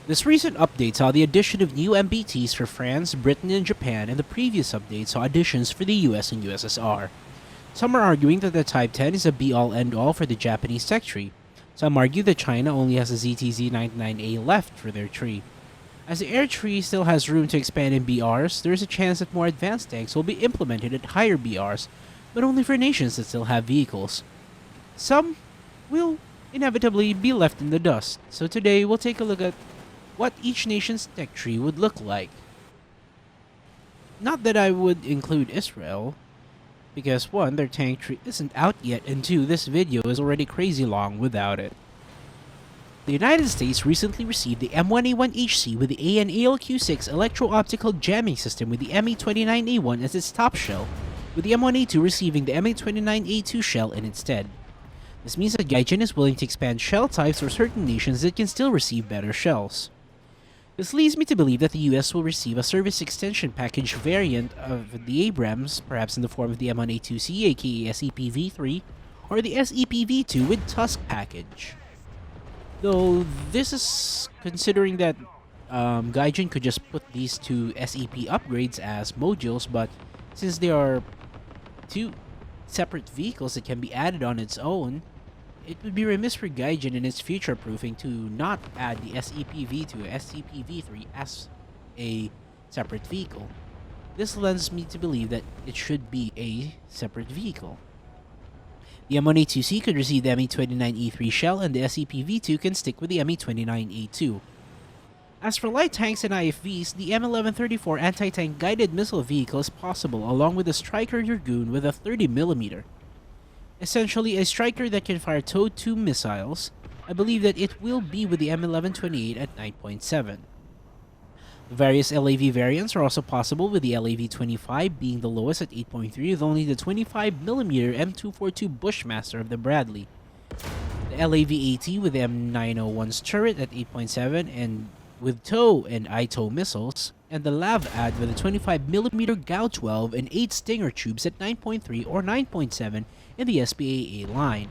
This recent update saw the addition of new MBTs for France, Britain, and Japan, and the previous update saw additions for the US and USSR. Some are arguing that the Type 10 is a be-all end-all for the Japanese tech tree. Some argue that China only has a ZTZ-99A left for their tree. As the air tree still has room to expand in BRs, there is a chance that more advanced tanks will be implemented at higher BRs, but only for nations that still have vehicles. Some will inevitably be left in the dust, so today we'll take a look at what each nation's tech tree would look like. Not that I would include Israel, because 1, their tank tree isn't out yet, and 2, this video is already crazy long without it. The United States recently received the M1A1HC with the AN/ALQ6 electro-optical jamming system with the MA29A1 as its top shell, with the M1A2 receiving the MA29A2 shell in its stead. This means that Gaijin is willing to expand shell types for certain nations that can still receive better shells. This leads me to believe that the US will receive a service extension package variant of the Abrams, perhaps in the form of the M1A2C aka SEPv3, or the SEPv2 with Tusk package. Though this is considering that Gaijin could just put these two SEP upgrades as modules, but since they are two separate vehicles that can be added on its own, it would be remiss for Gaijin in its future proofing to not add the SEPv to SCPv3 as a separate vehicle. This lends me to believe that it should be a separate vehicle. The M1A2C could receive the MA29E3 shell, and the SEPv2 can stick with the MA29A2. As for light tanks and IFVs, the M1134 anti-tank guided missile vehicle is possible along with the Striker Dragoon with a 30mm. Essentially a Striker that can fire TOW-2 missiles. I believe that it will be with the M1128 at 9.7. The various LAV variants are also possible, with the LAV-25 being the lowest at 8.3 with only the 25mm M242 Bushmaster of the Bradley. The LAV-80 with the M901's turret at 8.7 and with TOW and ITOW missiles, and the LAV-AD with a 25mm GAU-12 and 8 Stinger tubes at 9.3 or 9.7 in the SPAA line.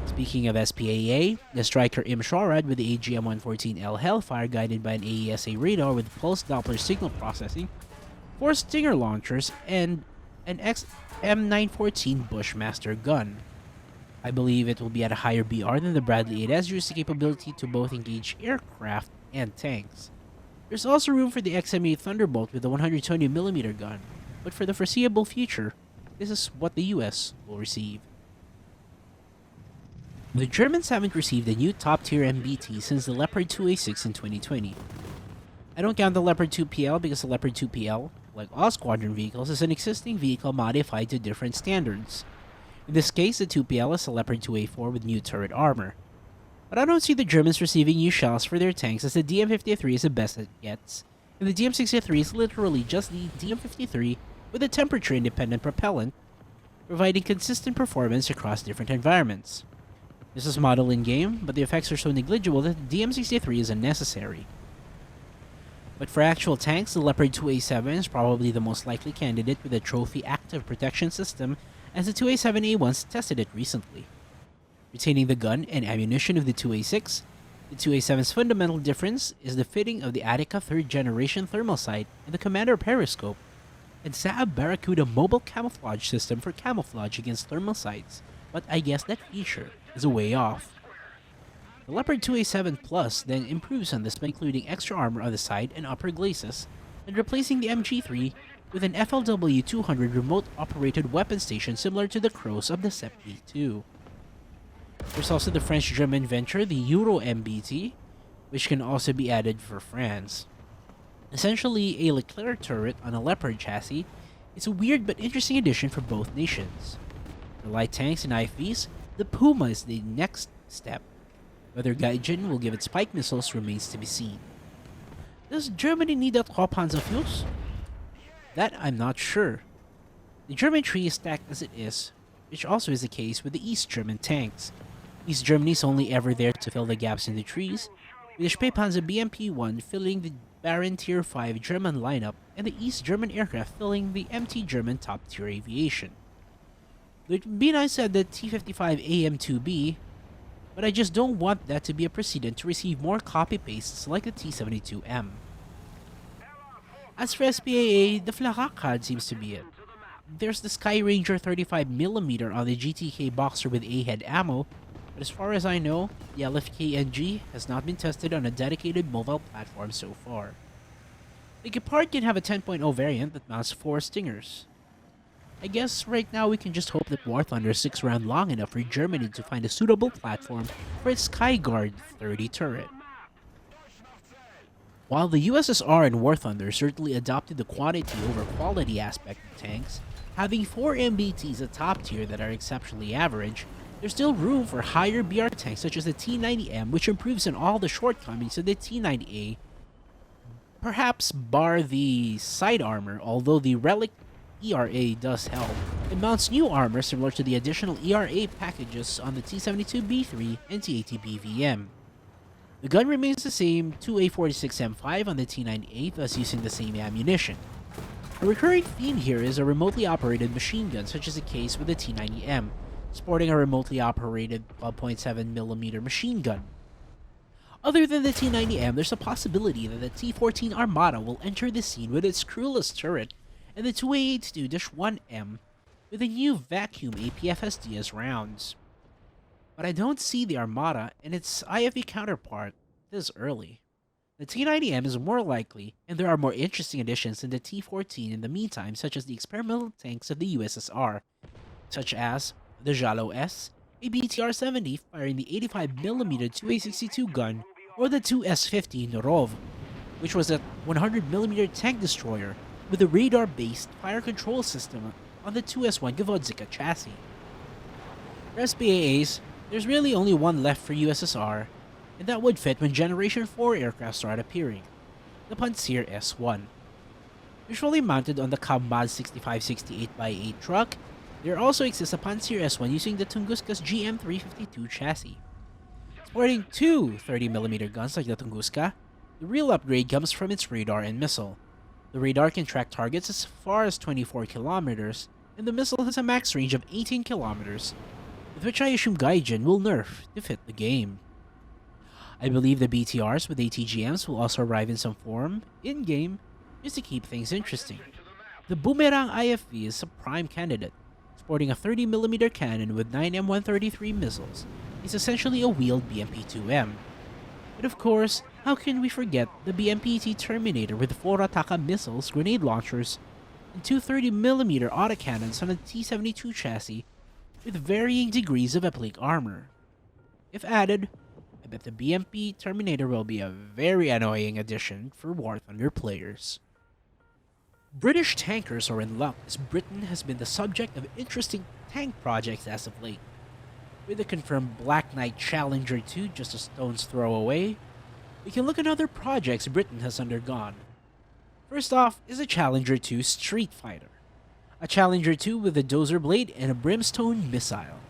Speaking of SPAA, the Striker Imshwarad with the AGM-114L Hellfire guided by an AESA radar with pulse Doppler signal processing, 4 Stinger launchers, and an XM914 Bushmaster gun. I believe it will be at a higher BR than the Bradley 8 as due to the capability to both engage aircraft and tanks. There's also room for the XM8 Thunderbolt with a 120mm gun, but for the foreseeable future, this is what the US will receive. The Germans haven't received a new top-tier MBT since the Leopard 2A6 in 2020. I don't count the Leopard 2PL because the Leopard 2PL, like all squadron vehicles, is an existing vehicle modified to different standards. In this case, the 2PL is a Leopard 2A4 with new turret armor. But I don't see the Germans receiving new shells for their tanks, as the DM53 is the best it gets, and the DM63 is literally just the DM53 with a temperature-independent propellant, providing consistent performance across different environments. This is modeled in-game, but the effects are so negligible that the DM63 is unnecessary. But for actual tanks, the Leopard 2A7 is probably the most likely candidate with a trophy active protection system, as the 2A7A1s tested it recently. Retaining the gun and ammunition of the 2A6, the 2A7's fundamental difference is the fitting of the Attica 3rd generation thermal sight and the Commander periscope, and Saab Barracuda mobile camouflage system for camouflage against thermal sights, but I guess that feature is a way off. The Leopard 2A7 Plus then improves on this by including extra armor on the side and upper glacis, and replacing the MG3 with an FLW-200 remote-operated weapon station similar to the Crows of the SEP-B2. There's also the French-German venture, the Euro MBT, which can also be added for France. Essentially a Leclerc turret on a Leopard chassis, it's a weird but interesting addition for both nations. For light tanks and IFVs, the Puma is the next step. Whether Gaijin will give its Pike missiles remains to be seen. Does Germany need a Panzerfuß? That I'm not sure. The German tree is stacked as it is, which also is the case with the East German tanks. East Germany is only ever there to fill the gaps in the trees, with the Spähpanzer BMP-1 filling the Baron Tier 5 German lineup and the East German aircraft filling the MT German top-tier aviation. It would be nice to have the T-55 AM2B, but I just don't want that to be a precedent to receive more copy-pastes like the T-72M. As for SPAA, the Flakakad seems to be it. There's the Sky Ranger 35mm on the GTK Boxer with A-head ammo, but as far as I know, the LFK-NG has not been tested on a dedicated mobile platform so far. The Gepard can have a 10.0 variant that mounts 4 Stingers. I guess right now we can just hope that War Thunder sticks around long enough for Germany to find a suitable platform for its Skyguard 30 turret. While the USSR and War Thunder certainly adopted the quantity over quality aspect of tanks, having 4 MBTs a top tier that are exceptionally average, there's still room for higher BR tanks such as the T-90M, which improves on all the shortcomings of the T-90A, perhaps bar the side armor, although the Relic ERA does help. It mounts new armor similar to the additional ERA packages on the T-72B3 and T-80BVM. The gun remains the same 2A46M5 on the T-98, thus using the same ammunition. A recurring theme here is a remotely operated machine gun, such as the case with the T-90M, sporting a remotely operated 12.7mm machine gun. Other than the T-90M, there's a possibility that the T-14 Armada will enter the scene with its crewless turret and the 2A82-1M with a new vacuum APFSD as rounds. But I don't see the Armada and its IFV counterpart this early. The T-90M is more likely, and there are more interesting additions than the T-14 in the meantime, such as the experimental tanks of the USSR, such as the Jalo S, a BTR-70 firing the 85mm 2A62 gun, or the 2S-50 Norov, which was a 100mm tank destroyer with a radar-based fire control system on the 2S1 Gavodzika chassis. For SPAAs, there's really only one left for USSR, and that would fit when Generation 4 aircraft start appearing, the Pantsir S1. Usually mounted on the Kamaz 6568x8 truck, there also exists a Pantsir S1 using the Tunguska's GM352 chassis. Sporting two 30mm guns like the Tunguska, the real upgrade comes from its radar and missile. The radar can track targets as far as 24 kilometers, and the missile has a max range of 18 kilometers, with which I assume Gaijin will nerf to fit the game. I believe the BTRs with ATGMs will also arrive in some form, in-game, just to keep things interesting. The Boomerang IFV is a prime candidate, sporting a 30mm cannon with 9 M133 missiles. It's essentially a wheeled BMP-2M. But of course, how can we forget the BMP-T Terminator with 4 Ataka missiles, grenade launchers, and two 30mm autocannons on a T-72 chassis with varying degrees of uplink armor. If added, I bet the BMP Terminator will be a very annoying addition for War Thunder players. British tankers are in luck as Britain has been the subject of interesting tank projects as of late. With the confirmed Black Knight Challenger 2 just a stone's throw away, we can look at other projects Britain has undergone. First off is the Challenger 2 Street Fighter, a Challenger 2 with a dozer blade and a brimstone missile.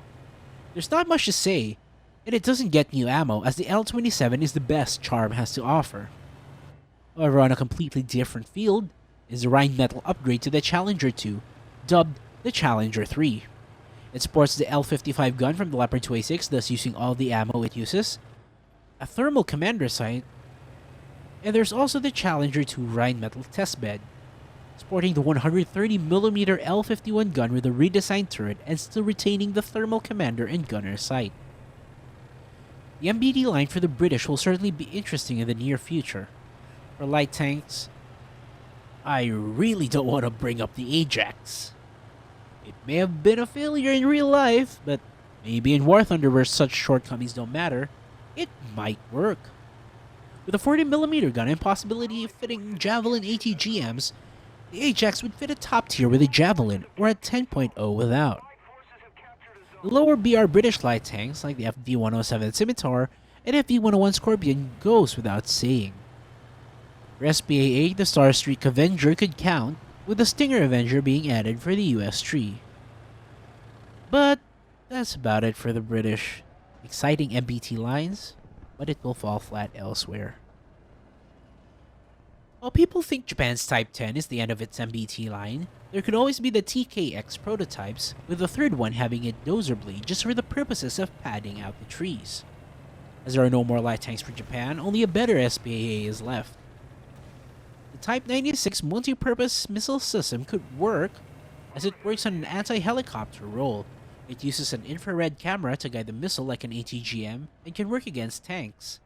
There's not much to say, and it doesn't get new ammo as the L-27 is the best Charm has to offer. However, on a completely different field is the Rheinmetall upgrade to the Challenger 2, dubbed the Challenger 3. It sports the L-55 gun from the Leopard 2A6, thus using all the ammo it uses, a thermal commander sight, and there's also the Challenger 2 Rheinmetall testbed, sporting the 130mm L-51 gun with a redesigned turret and still retaining the thermal commander and gunner sight. The MBD line for the British will certainly be interesting in the near future. For light tanks, I really don't want to bring up the Ajax. It may have been a failure in real life, but maybe in War Thunder where such shortcomings don't matter, it might work. With a 40mm gun and possibility of fitting Javelin ATGMs, the Ajax would fit a top tier with a Javelin or a 10.0 without. The lower BR British light tanks like the FV-107 Scimitar and FV-101 Scorpion goes without saying. For SPAA, the Starstreak Avenger could count, with the Stinger Avenger being added for the US tree. But that's about it for the British. Exciting MBT lines, but it will fall flat elsewhere. While people think Japan's Type 10 is the end of its MBT line, there could always be the TKX prototypes, with the third one having a dozer blade just for the purposes of padding out the trees. As there are no more light tanks for Japan, only a better SPAA is left. The Type 96 multi-purpose missile system could work as it works on an anti-helicopter role. It uses an infrared camera to guide the missile like an ATGM and can work against tanks.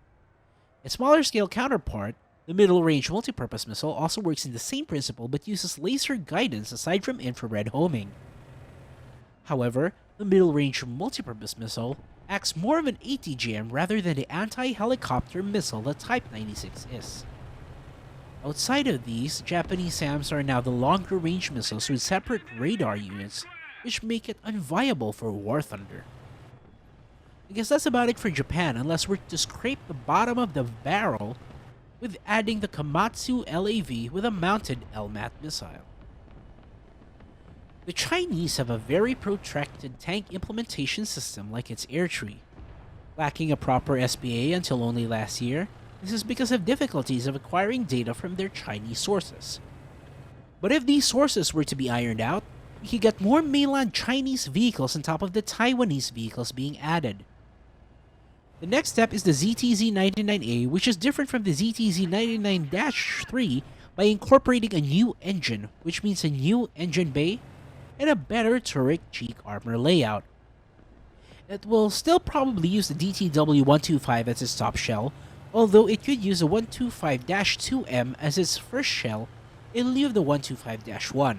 A smaller scale counterpart, the middle-range multi-purpose missile also works in the same principle but uses laser guidance aside from infrared homing. However, the middle-range multi-purpose missile acts more of an ATGM rather than the anti-helicopter missile that Type 96 is. Outside of these, Japanese SAMs are now the longer-range missiles with separate radar units, which make it unviable for War Thunder. I guess that's about it for Japan, unless we're to scrape the bottom of the barrel with adding the Komatsu LAV with a mounted LMAT missile. The Chinese have a very protracted tank implementation system like its air tree. Lacking a proper SPA until only last year, this is because of difficulties of acquiring data from their Chinese sources. But if these sources were to be ironed out, we could get more mainland Chinese vehicles on top of the Taiwanese vehicles being added. The next step is the ZTZ-99A, which is different from the ZTZ-99-3 by incorporating a new engine, which means a new engine bay and a better turret cheek armor layout. It will still probably use the DTW-125 as its top shell, although it could use the 125-2M as its first shell in lieu of the 125-1.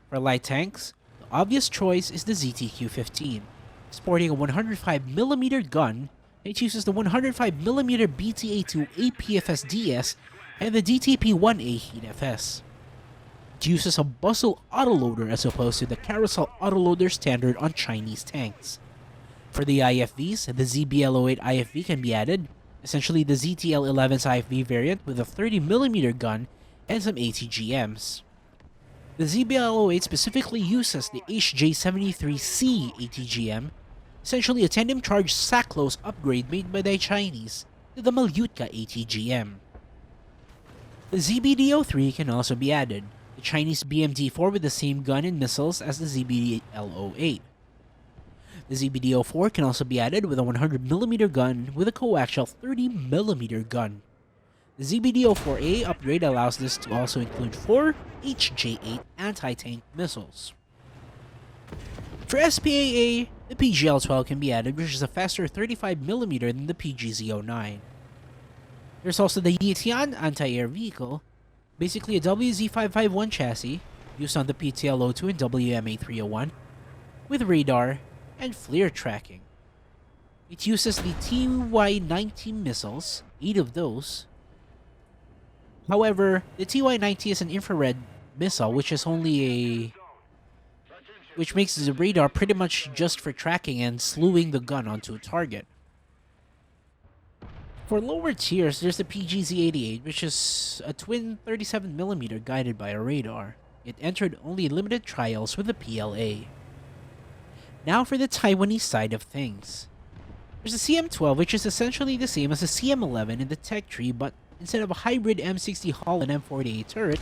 For light tanks, the obvious choice is the ZTQ-15. Sporting a 105mm gun, it uses the 105mm BTA-2 APFS-DS and the DTP-1A HEAT-FS. It uses a bustle autoloader as opposed to the carousel autoloader standard on Chinese tanks. For the IFVs, the ZBL-08 IFV can be added, essentially the ZTL-11's IFV variant with a 30mm gun and some ATGMs. The ZBL-08 specifically uses the HJ-73C ATGM, essentially a tandem-charged SACLOS upgrade made by the Chinese to the Malyutka ATGM. The ZBDO-3 can also be added, the Chinese BMD-4 with the same gun and missiles as the ZBL-08. The ZBDO-4 can also be added with a 100mm gun with a coaxial 30mm gun. The ZBDO-4A upgrade allows this to also include 4 HJ-8 anti-tank missiles. For SPAA, the PGL-12 can be added, which is a faster 35mm than the PGZ-09. There's also the Yitian anti-air vehicle, basically a WZ-551 chassis used on the PTL-02 and WMA-301, with radar and FLIR tracking. It uses the TY-90 missiles, 8 of those. However, the TY-90 is an infrared missile, which makes the radar pretty much just for tracking and slewing the gun onto a target. For lower tiers, there's the PGZ-88, which is a twin 37mm guided by a radar. It entered only limited trials with the PLA. Now for the Taiwanese side of things. There's the CM-12, which is essentially the same as the CM-11 in the tech tree, but instead of a hybrid M60 hull and M48 turret,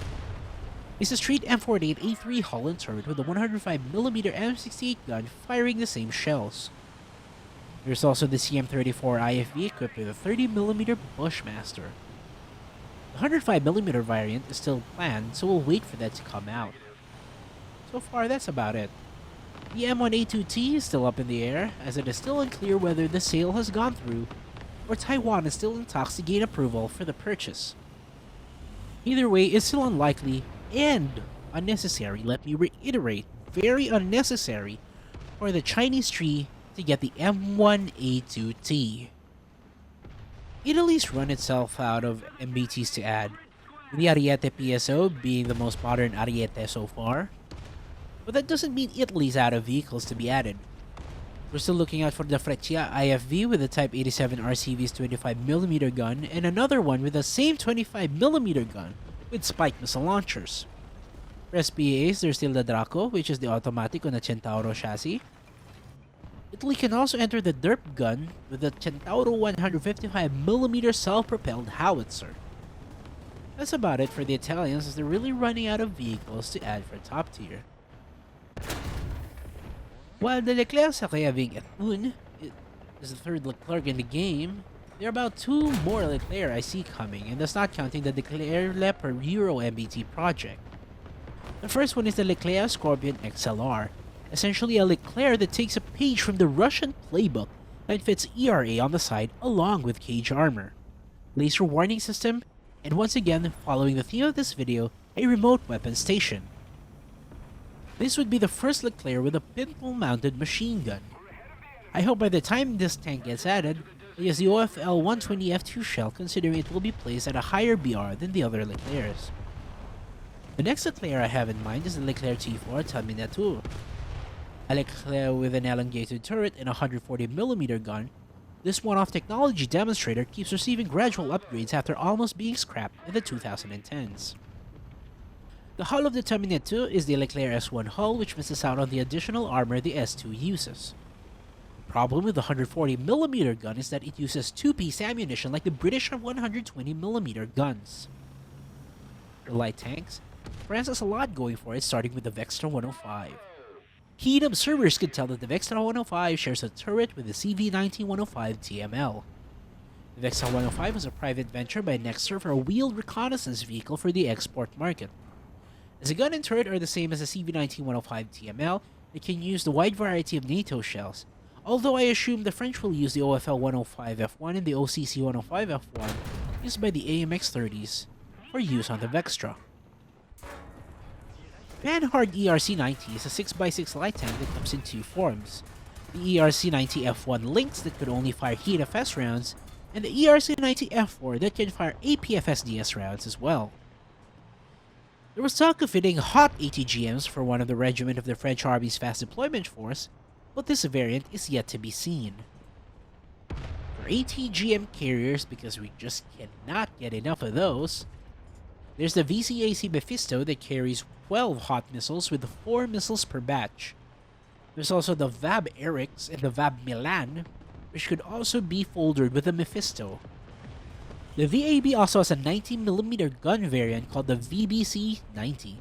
it's a straight M48 A3 hull and turret with a 105mm M68 gun firing the same shells. There's also the CM-34 IFV equipped with a 30mm Bushmaster. The 105mm variant is still planned, so we'll wait for that to come out. So far, that's about it. The M1A2T is still up in the air, as it is still unclear whether the sale has gone through, or Taiwan is still in talks to gain approval for the purchase. Either way, it's still unlikely and unnecessary, let me reiterate, very unnecessary, for the Chinese tree to get the M1A2T. Italy's run itself out of MBTs to add, with the Ariete PSO being the most modern Ariete so far. But that doesn't mean Italy's out of vehicles to be added. We're still looking out for the Freccia IFV with the Type 87 RCV's 25mm gun and another one with the same 25mm gun with spike missile launchers. For SPAs, there's still the Draco, which is the automatic on the Centauro chassis. Italy can also enter the derp gun with the Centauro 155mm self-propelled howitzer. That's about it for the Italians, as they're really running out of vehicles to add for top tier. While the Leclerc Sacré Avec et Un, is the third Leclerc in the game, there are about 2 more Leclerc I see coming, and that's not counting the Leclerc Leopard Euro MBT project. The first one is the Leclerc Scorpion XLR, essentially a Leclerc that takes a page from the Russian playbook and fits ERA on the side along with cage armor, laser warning system, and once again, following the theme of this video, a remote weapon station. This would be the first Leclerc with a pintle-mounted machine gun. I hope by the time this tank gets added, it is the OFL 120 F2 shell, considering it will be placed at a higher BR than the other Leclercs. The next Leclerc I have in mind is the Leclerc T4 Terminator. A Leclerc with an elongated turret and a 140mm gun, this one-off technology demonstrator keeps receiving gradual upgrades after almost being scrapped in the 2010s. The hull of the Terminator is the Leclerc S1 hull, which misses out on the additional armor the S2 uses. The problem with the 140mm gun is that it uses 2-piece ammunition like the British 120mm guns. For light tanks, France has a lot going for it, starting with the Vextra 105. Keen observers could tell that the Vextra 105 shares a turret with the CV-19-105 TML. The Vextra 105 was a private venture by Nexter for a wheeled reconnaissance vehicle for the export market. As a gun and turret are the same as the CV-19-105 TML, it can use the wide variety of NATO shells, although I assume the French will use the OFL 105 F1 and the OCC 105 F1 used by the AMX-30s for use on the Vextra. Panhard ERC-90 is a 6x6 light tank that comes in 2 forms. The ERC-90 F1 Lynx that could only fire HEAT-FS rounds, and the ERC-90 F4 that can fire APFSDS rounds as well. There was talk of fitting hot ATGMs for one of the regiment of the French Army's fast deployment force, but this variant is yet to be seen. For ATGM carriers, because we just cannot get enough of those, there's the VCAC Mephisto that carries 12 hot missiles with 4 missiles per batch. There's also the VAB Erix and the VAB Milan, which could also be folded with the Mephisto. The VAB also has a 90mm gun variant called the VBC-90.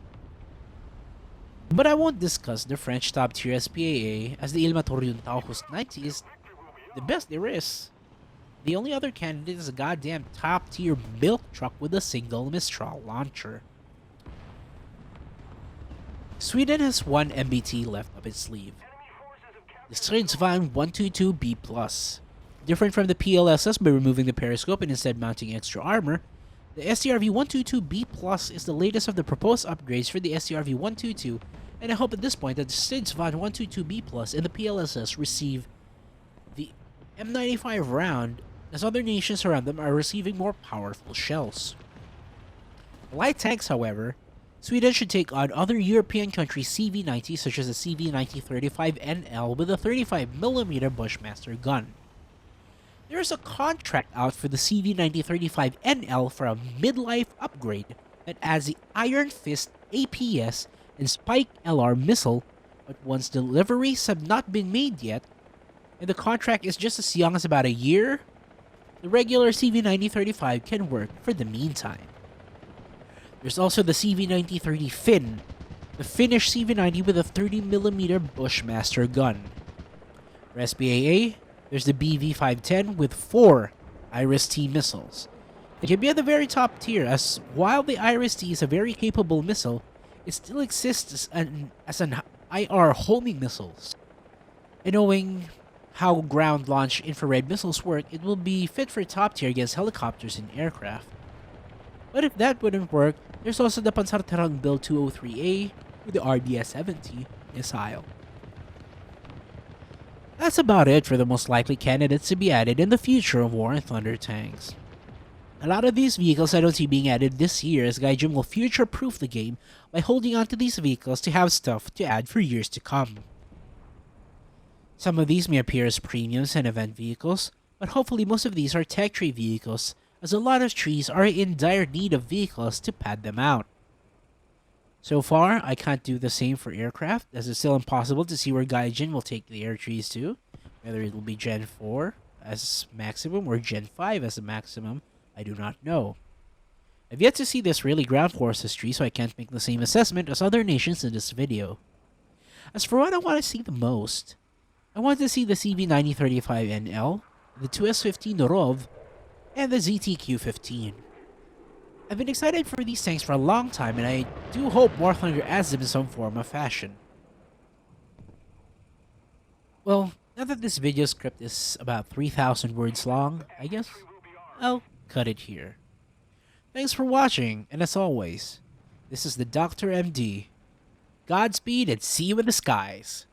But I won't discuss the French top-tier SPAA, as the Ilmator Yuntauhus 90 is the best there is. The only other candidate is a goddamn top-tier milk truck with a single Mistral launcher. Sweden has one MBT left up its sleeve. The Stridsvagn 122B+. Different from the PLSS by removing the periscope and instead mounting extra armor, the STRV 122B+ is the latest of the proposed upgrades for the STRV 122, and I hope at this point that the Stridsvagn 122B+ and the PLSS receive the M95 round, as other nations around them are receiving more powerful shells. For light tanks, however, Sweden should take on other European countries' CV-90 such as the CV-90-35NL with a 35mm Bushmaster gun. There is a contract out for the CV-90-35NL for a midlife upgrade that adds the Iron Fist APS and Spike LR missile, but once deliveries have not been made yet, and the contract is just as young as about a year, the regular CV-90-35 can work for the meantime. There's also the CV-90-30 Finn, the Finnish CV-90 with a 30mm Bushmaster gun. For SPAA, there's the BV-510 with 4 Iris-T missiles. It can be at the very top tier, as while the Iris-T is a very capable missile, it still exists as an IR homing missiles. And knowing how ground-launched infrared missiles work, it will be fit for top tier against helicopters and aircraft. But if that wouldn't work, there's also the Panzerterrain Build 203A with the RBS-70 missile. That's about it for the most likely candidates to be added in the future of War and Thunder tanks. A lot of these vehicles I don't see being added this year, as Gaijin will future-proof the game by holding onto these vehicles to have stuff to add for years to come. Some of these may appear as premiums and event vehicles, but hopefully most of these are tech tree vehicles, as a lot of trees are in dire need of vehicles to pad them out. So far, I can't do the same for aircraft, as it's still impossible to see where Gaijin will take the air trees to, whether it will be Gen 4 as maximum or Gen 5 as the maximum, I do not know. I've yet to see this really ground forces tree, so I can't make the same assessment as other nations in this video. As for what I want to see the most, I want to see the CV9035NL, the 2S15 Norov, and the ZTQ-15. I've been excited for these tanks for a long time, and I do hope War Thunder adds them in some form or fashion. Well, now that this video script is about 3,000 words long, I guess I'll cut it here. Thanks for watching, and as always, this is the Dr. MD. Godspeed and see you in the skies.